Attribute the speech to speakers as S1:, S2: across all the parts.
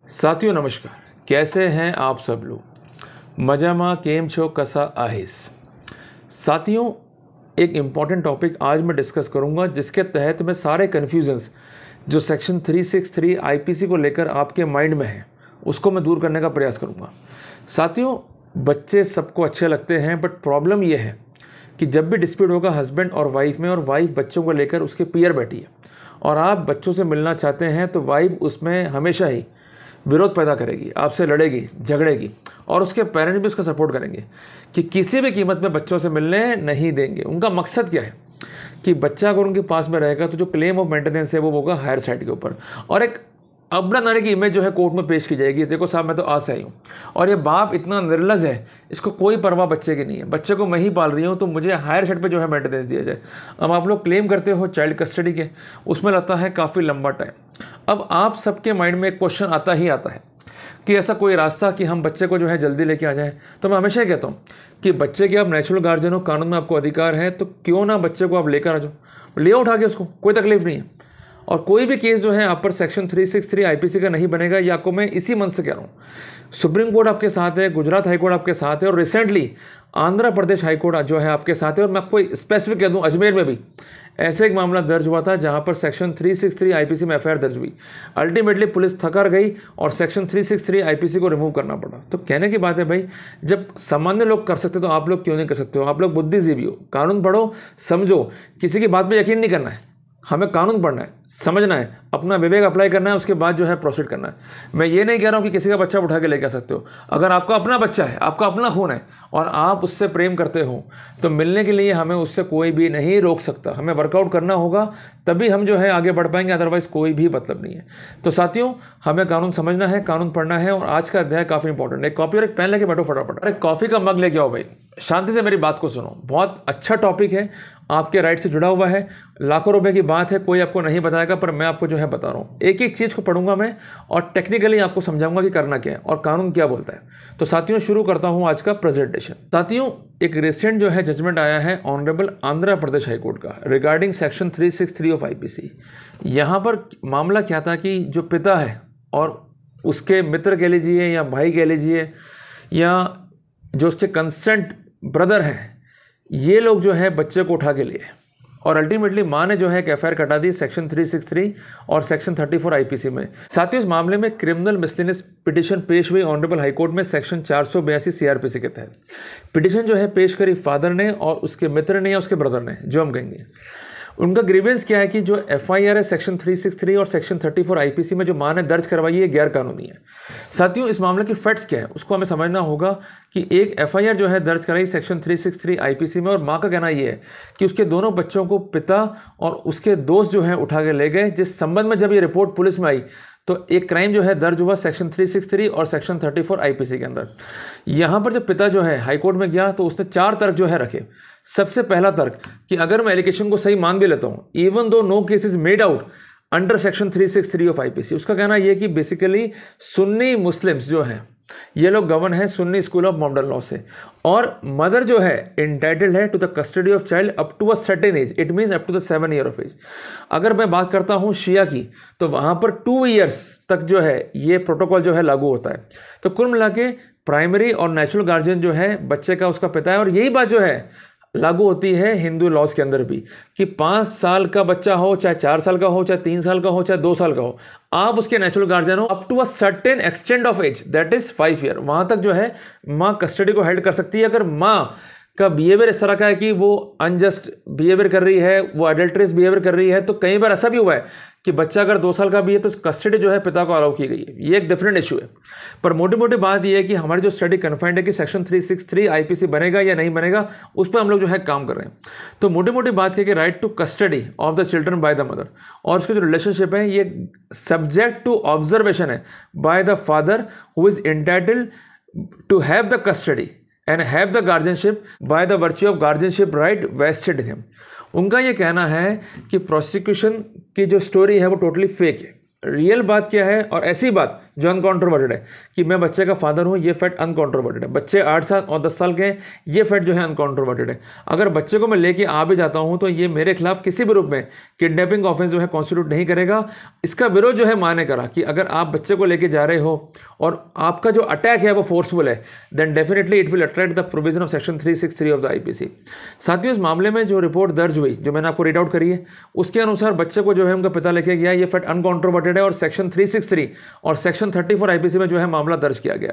S1: साथियों नमस्कार, कैसे हैं आप सब लोग। मजामा केम छो कसा आहिस। साथियों, एक इम्पॉर्टेंट टॉपिक आज मैं डिस्कस करूंगा जिसके तहत मैं सारे कन्फ्यूजन्स जो सेक्शन 363 आईपीसी को लेकर आपके माइंड में है उसको मैं दूर करने का प्रयास करूंगा। साथियों, बच्चे सबको अच्छे लगते हैं, बट प्रॉब्लम यह है कि जब भी डिस्प्यूट होगा हस्बैंड और वाइफ में और वाइफ बच्चों को लेकर उसके पीयर बैठी है और आप बच्चों से मिलना चाहते हैं तो वाइफ उसमें हमेशा ही विरोध पैदा करेगी, आपसे लड़ेगी, झगड़ेगी और उसके पेरेंट्स भी उसका सपोर्ट करेंगे कि किसी भी कीमत में बच्चों से मिलने नहीं देंगे। उनका मकसद क्या है कि बच्चा अगर उनके पास में रहेगा तो जो क्लेम ऑफ मेंटेनेंस है वो होगा हायर साइड के ऊपर और एक अबड़ा नारे की इमेज जो है कोर्ट में पेश की जाएगी। देखो साहब, मैं तो आज से आई हूँ और ये बाप इतना निर्लज है, इसको कोई परवाह बच्चे की नहीं है, बच्चे को मैं ही पाल रही हूँ तो मुझे हायर साइड पे जो है मेंटेनेंस दिया जाए। अब आप लोग क्लेम करते हो चाइल्ड कस्टडी के, उसमें लगता है काफ़ी लंबा टाइम। अब आप सबके माइंड में एक क्वेश्चन आता ही आता है कि ऐसा कोई रास्ता कि हम बच्चे को जो है जल्दी लेके आ जाएं। तो मैं हमेशा ही कहता हूँ कि बच्चे के आप नेचुरल गार्जियन हो, कानून में आपको अधिकार है, तो क्यों ना बच्चे को आप लेकर आ जाओ, ले उठा के उसको, कोई तकलीफ नहीं है। और कोई भी केस जो है आप पर सेक्शन 363 आईपीसी का नहीं बनेगा, या आपको मैं इसी मन से कह रहा हूँ। सुप्रीम कोर्ट आपके साथ है, गुजरात हाईकोर्ट आपके साथ है और रिसेंटली आंध्र प्रदेश हाईकोर्ट जो है आपके साथ है। और मैं आपको स्पेसिफिक कह दूँ, अजमेर में भी ऐसे एक मामला दर्ज हुआ था जहां पर सेक्शन 363 आईपीसी में एफआईआर दर्ज हुई। अल्टीमेटली पुलिस थक गई और सेक्शन 363 आईपीसी को रिमूव करना पड़ा। तो कहने की बात है भाई, जब सामान्य लोग कर सकते तो आप लोग क्यों नहीं कर सकते हो। आप लोग बुद्धिजीवी हो, कानून पढ़ो, समझो, किसी की बात पे यकीन नहीं करना है। हमें कानून पढ़ना है, समझना है, अपना विवेक अप्लाई करना है, उसके बाद जो है प्रोसीड करना है। मैं ये नहीं कह रहा हूँ कि किसी का बच्चा उठा के लेके आ सकते हो। अगर आपका अपना बच्चा है, आपका अपना खून है और आप उससे प्रेम करते हो तो मिलने के लिए हमें उससे कोई भी नहीं रोक सकता। हमें वर्कआउट करना होगा तभी हम जो है आगे बढ़ पाएंगे, अदरवाइज कोई भी मतलब नहीं है। तो साथियों, हमें कानून समझना है, कानून पढ़ना है और आज का अध्याय काफ़ी इंपॉर्टेंट है। एक कॉपी और एक पेन लेके बैठो फटाफट। अरे कॉफ़ी का मग लेके आओ भाई, शांति से मेरी बात को सुनो। बहुत अच्छा टॉपिक है, आपके राइट से जुड़ा हुआ है, लाखों रुपए की बात है, कोई आपको नहीं बताएगा, पर मैं आपको जो है बता रहा हूँ। एक एक चीज़ को पढ़ूंगा मैं और टेक्निकली आपको समझाऊंगा कि करना क्या है और कानून क्या बोलता है। तो साथियों, शुरू करता हूँ आज का प्रेजेंटेशन। साथियों, एक रिसेंट जो है जजमेंट आया है ऑनरेबल आंध्र प्रदेश हाईकोर्ट का रिगार्डिंग सेक्शन 363 ऑफ आईपीसी। यहाँ पर मामला क्या था कि जो पिता है और उसके मित्र कह लीजिए या भाई कह लीजिए या जो उसके कंसेंट ब्रदर हैं, ये लोग जो है बच्चे को उठा के लिए और अल्टीमेटली माँ ने जो है एक एफआईआर कटा दी सेक्शन 363 और सेक्शन 34 आईपीसी में। साथियों, इस मामले में क्रिमिनल मिसलिनियस पिटीशन पेश हुई ऑनरेबल हाईकोर्ट में सेक्शन 482 सीआरपीसी के तहत। पिटीशन जो है पेश करी फादर ने और उसके मित्र ने या उसके ब्रदर ने, जो हम कहेंगे। उनका ग्रीवेंस क्या है कि जो एफआईआर है सेक्शन 363 और सेक्शन 34 आईपीसी में जो मां ने दर्ज करवाई है गैर कानूनी है। साथियों, इस मामले की फैक्ट्स क्या है उसको हमें समझना होगा कि एक एफआईआर जो है दर्ज कराई सेक्शन 363 आईपीसी में और मां का कहना यह है कि उसके दोनों बच्चों को पिता और उसके दोस्त जो है उठा के ले गए, जिस संबंध में जब ये रिपोर्ट पुलिस में आई तो एक क्राइम जो है दर्ज हुआ सेक्शन 363 और सेक्शन 34 आईपीसी के अंदर। यहाँ पर जब पिता जो है हाईकोर्ट में गया तो उसने 4 तर्क जो है रखे। सबसे पहला तर्क कि अगर मैं एलिगेशन को सही मान भी लेता हूँ, even though no case is made out under section 363 of IPC, उसका कहना यह कि बेसिकली सुन्नी मुस्लिम्स जो हैं ये लोग गवर्न है Sunni school of modern law से, और मदर जो है इंटाइटल्ड है to the custody of child up to a certain age, it means up to the 7 year of age. अगर मैं बात करता हूँ शिया की तो वहाँ पर 2 ईयर्स तक जो है ये प्रोटोकॉल जो है लागू होता है। तो कुल मिला के प्राइमरी और नेचुरल गार्जियन जो है बच्चे का उसका पिता है, और यही बात जो है लागू होती है हिंदू लॉज के अंदर भी कि 5 साल का बच्चा हो, चाहे 4 साल का हो, चाहे 3 साल का हो, चाहे 2 साल का हो, आप उसके नेचुरल गार्जियन हो up to a certain extend of age, that is 5 year. वहां तक जो है माँ कस्टडी को हेल्ड कर सकती है। अगर माँ का बिहेवियर इस तरह का है कि वो अनजस्ट बिहेवियर कर रही है, वो एडल्ट्रेस बिहेवियर कर रही है, तो कई बार ऐसा भी हुआ है कि बच्चा अगर 2 साल का भी है तो कस्टडी जो है पिता को अलाउ की गई है। ये एक डिफरेंट इशू है, पर मोटी मोटी बात ये है कि हमारी जो स्टडी कन्फाइंड है कि सेक्शन 363 आईपीसी बनेगा या नहीं बनेगा, उस पर हम लोग जो है काम कर रहे हैं। तो मोटी मोटी बात है कि right to custody of the children by the mother, और उसके जो रिलेशनशिप है ये सब्जेक्ट टू ऑब्जर्वेशन है by the father who is entitled to have the custody and have the guardianship by the virtue of guardianship right vested in him। उनका ये कहना है कि प्रोसिक्यूशन की जो स्टोरी है वो टोटली फेक है। रियल बात क्या है और ऐसी बात जो अनकॉन्ट्रोवर्टेड है कि मैं बच्चे का फादर हूँ, ये फैक्ट अनकॉन्ट्रोवर्टेड है। बच्चे 8 साल और 10 साल के हैं, ये फैक्ट जो है अनकॉन्ट्रोवर्टेड है। अगर बच्चे को मैं लेके आ भी जाता हूँ तो ये मेरे खिलाफ किसी भी रूप में किडनैपिंग ऑफेंस जो है कॉन्स्टिट्यूट नहीं करेगा। इसका विरोध जो है माने करा कि अगर आप बच्चे को लेके जा रहे हो और आपका जो अटैक है वो फोर्सफुल है, then definitely it will attract the provision of section 363 of the IPC. साथियों, इस मामले में जो रिपोर्ट दर्ज हुई, जो मैंने आपको रीड आउट करी है, उसके अनुसार बच्चे को जो है उनका पिता लेके गया, ये फैक्ट अनकॉन्ट्रोवर्टेड है और सेक्शन 363 और सेक्शन 34 आईपीसी में जो है मामला दर्ज किया गया।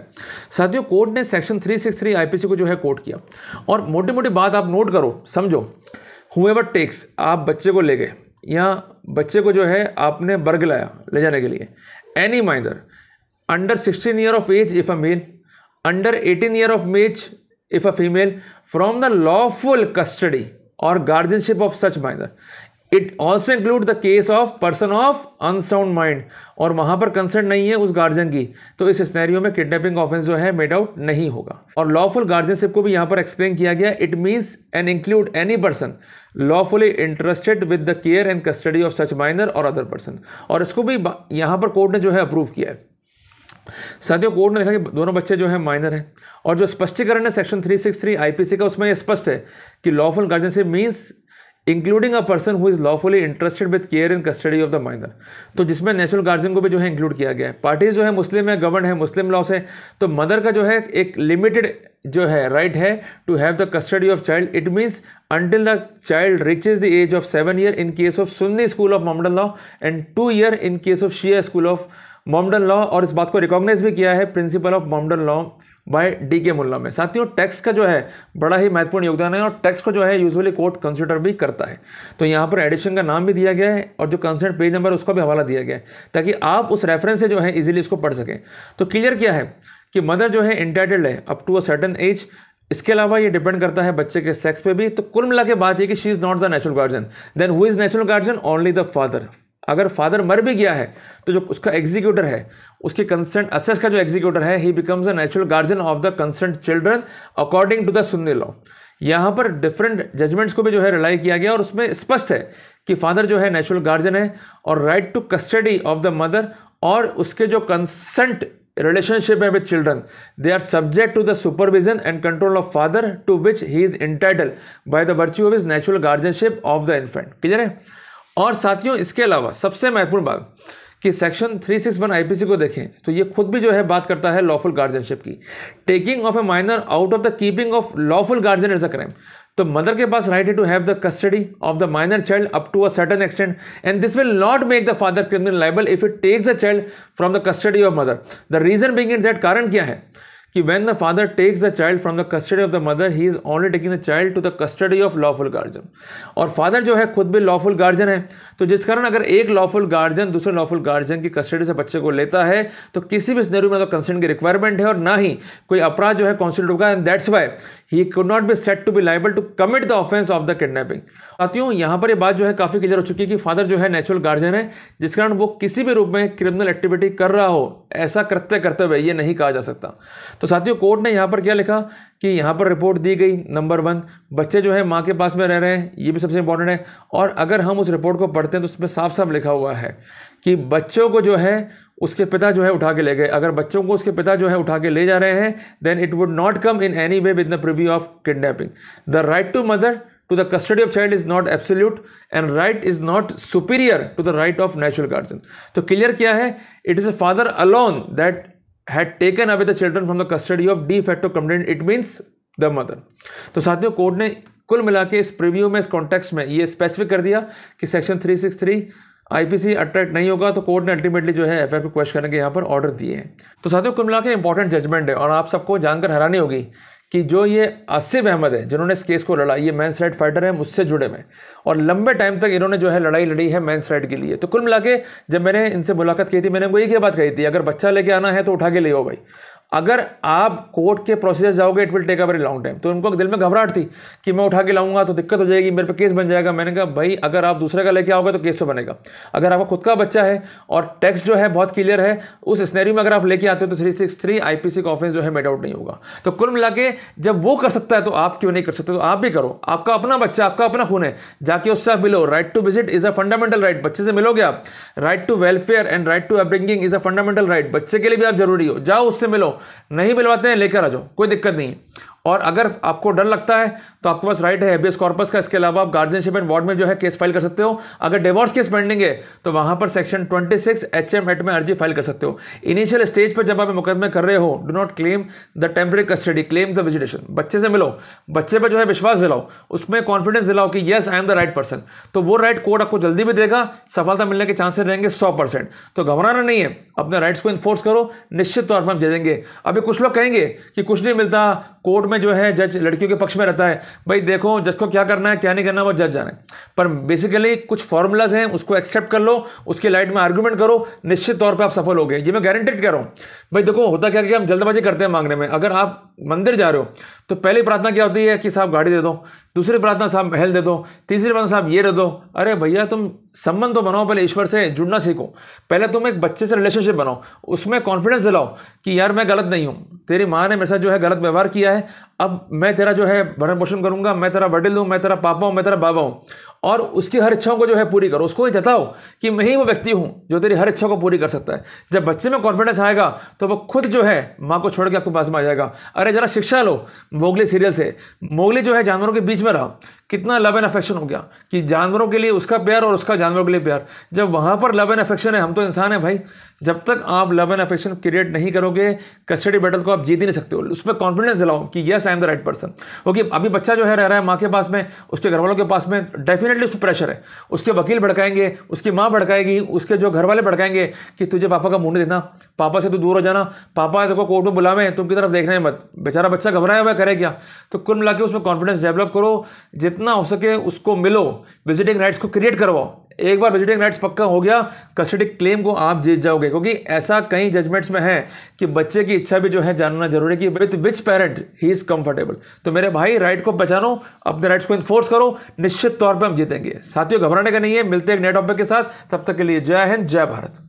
S1: साथियों, कोर्ट ने सेक्शन 363 आईपीसी को जो है कोट किया और मोटी मोटी बात आप नोट करो, समझो। हुएवर टेक्स, आप बच्चे को ले गए या बच्चे को जो है आपने बर्ग लाया ले जाने के लिए, any minor under 16 year of age if a male, under 18 year of age if a female, from the lawful custody or guardianship of such minor. It also include the case of person of unsound mind, और वहां पर consent नहीं है उस guardian की, तो इस scenario में किडनैपिंग ऑफेंस जो है मेड आउट नहीं होगा। और लॉफुल गार्जियनशिप को भी यहां पर एक्सप्लेन किया गया, it means and include any person lawfully interested with the care and custody of such minor और अदर पर्सन, और इसको भी यहां पर कोर्ट ने जो है अप्रूव किया है। साथियों, कोर्ट ने देखा कि दोनों बच्चे जो है माइनर हैं और जो स्पष्टीकरण है सेक्शन 363 आईपीसी का, उसमें यह स्पष्ट है कि lawful guardianship means including a person who is lawfully interested with care and custody of the minor, तो जिसमें नेचुरल गार्जियन को भी जो है इंक्लूड किया गया है। पार्टीज जो है मुस्लिम है, गवर्न है मुस्लिम लॉ से, तो मदर का जो है एक लिमिटेड जो है राइट है to have the custody of child. It means until the child reaches the age of 7 years in case of Sunni school of Mohammedan law and 2 years in case of Shia school of Mohammedan law, और इस बात को recognise भी किया है principle of Mohammedan law by D K. Mulla में। साथियों, text का जो है बड़ा ही महत्वपूर्ण योगदान है और टेक्स्ट को जो है यूजुअली कोर्ट कंसिडर भी करता है। तो यहाँ पर एडिशन का नाम भी दिया गया है और जो कंसेंट पेज नंबर उसका भी हवाला दिया गया है ताकि आप उस रेफरेंस से जो है इजीली इसको पढ़ सकें। तो क्लियर क्या है कि मदर जो है इंटाइटल्ड है up to a certain age. इसके अलावा ये डिपेंड करता है बच्चे के सेक्स पे भी। तो कुल मिला के बात है कि she is not the natural guardian, then who is natural guardian? Only the father. अगर फादर मर भी गया है तो जो उसका एग्जीक्यूटर है, उसके कंसेंट असेस का जो एग्जीक्यूटर है, he becomes the natural guardian of the consent children according to the Sunni law. यहाँ पर डिफरेंट जजमेंट्स को भी जो है रिलाई किया गया और उसमें स्पष्ट है कि फादर जो है नेचुरल गार्जियन है और right to custody of the mother और उसके जो consent relationship with children, they are subject to the supervision and control of father to which he is entitled by the virtue of his natural guardianship of the infant। Clear है? और साथियों, इसके अलावा सबसे महत्वपूर्ण बात कि सेक्शन 361 आईपीसी को देखें तो ये खुद भी जो है बात करता है लॉफुल गार्जियनशिप की। Taking of a minor out of the keeping of lawful guardian is a crime. तो मदर के पास राइट है to have the custody of the minor child up to a certain extent and this will not make the father criminal liable if it takes the child from the custody of mother. The reason being it that, कारण क्या है कि when the father takes the child from the custody of the mother, he is only taking the child to the custody of lawful guardian। और father जो है खुद भी lawful guardian है, तो जिस कारण अगर एक लॉफुल गार्जियन दूसरे लॉफुल गार्जियन की कस्टडी से बच्चे को लेता है तो किसी भी सिनेरियो में तो कंसेंट की रिक्वायरमेंट है और ना ही कोई अपराध जो है कॉन्स्टिट्यूट होगा, and that's why he could not be set to be liable to commit the offence of the kidnapping. साथियों, यहाँ पर ये बात जो है काफी क्लियर हो चुकी है कि फादर जो है नेचुरल गार्जियन है, जिस कारण वो किसी भी रूप में क्रिमिनल एक्टिविटी कर रहा हो ऐसा करते हुए ये नहीं कहा जा सकता। तो साथियों, कोर्ट ने यहाँ पर क्या लिखा कि यहाँ पर रिपोर्ट दी गई, नंबर 1 बच्चे जो है माँ के पास में रह रहे हैं, ये भी सबसे इंपॉर्टेंट है। और अगर हम उस रिपोर्ट को पढ़ते हैं तो उसमें साफ साफ लिखा हुआ है कि बच्चों को जो है उसके पिता जो है उठा के ले गए। अगर बच्चों को उसके पिता जो है उठा के ले जा रहे हैं, then it would not come in any way with the preview of kidnapping. The right to mother to the custody of child is not absolute and right is not superior to the right of natural guardian। तो clear क्या है? It is a father alone that had taken away the children from the custody of de facto complainant, it means the mother। तो साथियों, court ने कुल मिला के इस प्रीव्यू में, इस कॉन्टेक्स्ट में ये स्पेसिफिक कर दिया कि सेक्शन 363 आईपीसी अट्रैक्ट नहीं होगा, तो कोर्ट ने अल्टीमेटली जो है एफआईआर को क्वेश्चन करने के यहाँ पर ऑर्डर दिए हैं। तो साथियों, कुल मिला के इंपॉर्टेंट जजमेंट है और आप सबको जानकर हैरानी होगी कि जो ये आसिफ अहमद है जिन्होंने इस केस को लड़ा, ये मेंस राइट फाइटर है मुझसे जुड़े में और लंबे टाइम तक इन्होंने जो है लड़ाई लड़ी है मेंस राइट के लिए। तो कुल मिला के जब मैंने इनसे मुलाकात की थी, मैंने इनको एक ही बात कही थी, अगर बच्चा लेके आना है तो उठा के ले आओ भाई, अगर आप कोर्ट के प्रोसीजर जाओगे it will take a very long time. तो उनको दिल में घबराहट थी कि मैं उठा के लाऊंगा तो दिक्कत हो जाएगी, मेरे पे केस बन जाएगा। मैंने कहा भाई अगर आप दूसरे का लेके आओगे तो केस तो बनेगा। अगर आपका खुद का बच्चा है और टेक्स्ट जो है बहुत क्लियर है, उस स्नैरियो में अगर आप लेके आते हो तो 363 आईपीसी का ऑफेंस जो है मेड आउट नहीं होगा। तो कुल मिला के जब वो कर सकता है तो आप क्यों नहीं कर सकते? तो आप भी करो, आपका अपना बच्चा, आपका अपना खून है, जाके उससे आप मिलो। Right to visit is a fundamental right, बच्चे से मिलोगे आप। Right to welfare and right to upbringing is a fundamental right, बच्चे के लिए भी आप जरूरी हो। जाओ उससे मिलो, नहीं मिलवाते हैं लेकर आ जाओ, कोई दिक्कत नहीं। और अगर आपको डर लगता है तो आपके पास राइट है हेबियस कॉर्पस का। इसके अलावा आप गार्जियनशिप एंड वार्ड में जो है केस फाइल कर सकते हो। अगर डिवोर्स केस पेंडिंग है तो वहां पर सेक्शन 26 HM एक्ट में अर्जी फाइल कर सकते हो। इनिशियल स्टेज पर जब आप मुकदमे कर रहे हो, do not claim the temporary custody, claim the visitation. बच्चे से मिलो, बच्चे पर जो है विश्वास दिलाओ, उसमें कॉन्फिडेंस दिलाओ कि yes I am the right person. तो वो राइट कोर्ट आपको जल्दी भी देगा, सफलता मिलने के चांसेस रहेंगे 100%। तो घबराना नहीं है, अपने राइट्स को इन्फोर्स करो, निश्चित तौर पर हम जीतेंगे। अभी कुछ लोग कहेंगे कि कुछ नहीं मिलता, कोर्ट में जो है जज लड़कियों के पक्ष में रहता है। भाई देखो, जज को क्या करना है क्या नहीं करना वो जज जाने, पर बेसिकली कुछ फॉर्मूलाज हैं, उसको एक्सेप्ट कर लो, उसके लाइट में आर्गुमेंट करो, निश्चित तौर पे आप सफल हो गए। ये मैं गारंटेड कह रहा हूं। भाई देखो, होता क्या कि हम जल्दबाजी करते हैं मांगने में। अगर आप मंदिर जा रहे हो तो पहली प्रार्थना क्या होती है कि साहब गाड़ी दे दो, दूसरी प्रार्थना साहब महल दे दो, तीसरी प्रार्थना साहब ये दे दो। अरे भैया तुम संबंध तो बनाओ, पहले ईश्वर से जुड़ना सीखो। पहले तुम एक बच्चे से रिलेशनशिप बनाओ, उसमें कॉन्फिडेंस दिलाओ कि यार मैं गलत नहीं हूं, तेरी माँ ने मेरे साथ जो है गलत व्यवहार किया है, अब मैं तेरा जो है भरण पोषण करूंगा, मैं तेरा वडील हूं, मैं तेरा पापा हूं, मैं तेरा बाबा हूं। और उसकी हर इच्छाओं को जो है पूरी करो, उसको ये जताओ कि मैं ही वो व्यक्ति हूं जो तेरी हर इच्छा को पूरी कर सकता है। जब बच्चे में कॉन्फिडेंस आएगा तो वो खुद जो है माँ को छोड़ के आपके पास में आ जाएगा। अरे जरा शिक्षा लो मोगली सीरियल से। मोगली जो है जानवरों के बीच में रहा, कितना लव एंड अफेक्शन हो गया कि जानवरों के लिए उसका प्यार और उसका जानवरों के लिए प्यार। जब वहां पर लव एंड अफेक्शन है, हम तो इंसान है भाई, जब तक आप लव एंड अफेक्शन क्रिएट नहीं करोगे कस्टडी बैटल को आप जीत ही नहीं सकते हो। उसमें कॉन्फिडेंस दिलाओ कि yes I am the right person. Okay, अभी बच्चा जो है रह रहा है माँ के पास में, उसके घर वालों के पास में, डेफिनेटली उस पर प्रेशर है। उसके वकील भड़काएंगे, उसकी माँ भड़काएगी, उसके जो घर वाले भड़काएंगे कि तुझे पापा का मुंह नहीं देना, पापा से तू दूर हो जाना, पापा देखो कोर्ट में बुलावे, तुम की तरफ देखना है मत। बेचारा बच्चा घबराया हुआ करे क्या? तो कुल मिला के उसमें कॉन्फिडेंस डेवलप करो, जितना हो सके उसको मिलो, विजिटिंग राइट्स को क्रिएट करवाओ। एक बार विजिटिंग राइट्स पक्का हो गया, कस्टडी क्लेम को आप जीत जाओगे। क्योंकि ऐसा कई जजमेंट्स में है कि बच्चे की इच्छा भी जो है जानना जरूरी है कि with which parent he is comfortable. तो मेरे भाई, राइट को पहचानो, अपने राइट्स को इन्फोर्स करो, निश्चित तौर पर हम जीतेंगे। साथियों, घबराने का नहीं है। मिलते हैं एक नए टॉपिक के साथ, तब तक के लिए जय हिंद, जय भारत।